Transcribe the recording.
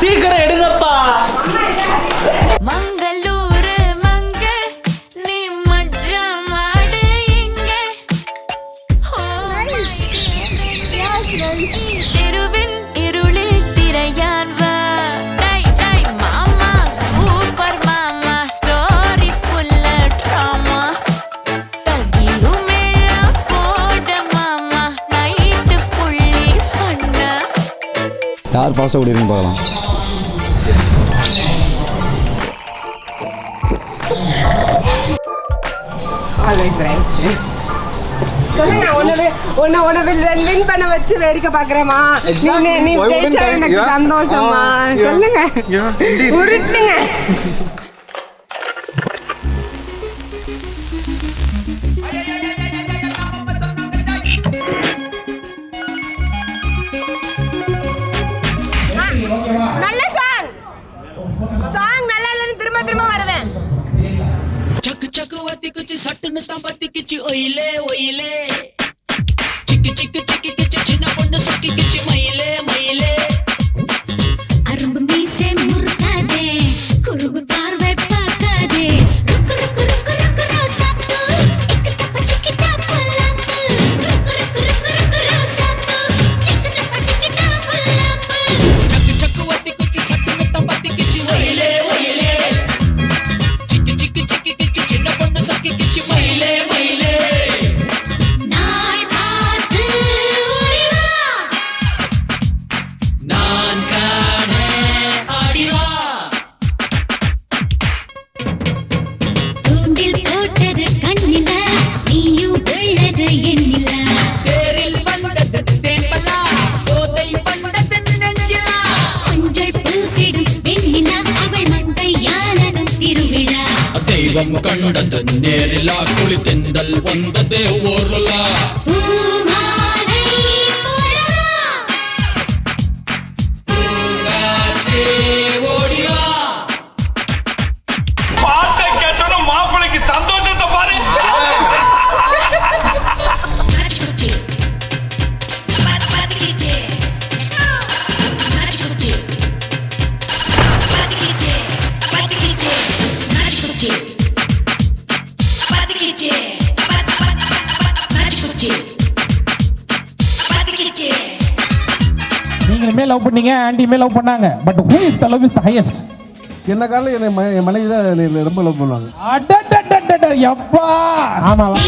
சீக்கிரம் எடுங்கப்பா. மங்களூரு மங்க நீ மஜ்ஜா மாடு இங்க தெருவின் இருளில் திரையான் வா டை டை மாமா சூப்பர் மாமா ஸ்டோரி ஃபுல்ல ட்ராமா தகிலு மேளா போட மாமா நைட் ஃபுல்லி ஃபன்னா. யார் பாஸ் ஆகுறீங்க பார்க்கலாம். வின் பண்ண வச்சு வேடிக்கை பாக்குறேமா. நீ ஜெயிச்சா எனக்கு சந்தோஷமா. சொல்லுங்க, உருட்டுங்க. நல்ல சாங் நல்லா இல்லைன்னு திரும்ப திரும்ப வருவேன். चक चक वाती कुछ सटन तंबती किच ओइले ओइले चिक चिक चिक किच चिना पन्न सकी किच मइले मइले அரும்பு மீசை முறுக்காதே குறும்பு பார்வை பார்க்காதே ருக்கு ருக்கு ருக்கு ருக்கு ரோசாப்பூ இக்கட்டப்ப சிக்கிட்டா புல்லாப்பு ருக்கு ருக்கு ருக்கு ருக்கு ரோசாப்பூ இக்கட்டப்ப சிக்கிட்டா புல்லாப்பு. चक चक वाती कुछ सटन तंबती किच ओइले ओइले चिक चिक चिक किच चिना पन्न सकी किच मइले मइले நாய் பார்த்து ஓடிவா நான் காண ஆடிவா தூண்டில் போட்டது கண்ணில நீயும் உள்ளது எண்ணில தேரில் வந்தது தேன்பலா போதை வந்தது நெஞ்சிலா மஞ்சள் பூசிடும் பெண்ணினா அவள் மந்தையானதும் திருவிழா தெய்வம் கண்டது நேரிலா குளித்தெந்தல் வந்தது ஓரலா பூமாலை போடவா ஓடிவா பாட்டை கேட்டோம் மாப்பிளைக்கு சந்தோஷத்தை பாரு. நீங்களுமே லவ் பண்ணீங்க, ஆண்டியுமே லவ் பண்ணாங்க. But who is the love is the highest? என்ன காலம் என் மனைவி தான் ரொம்ப லவ் பண்ணுவாங்க. அடடடடட யப்பா. ஆமாவா?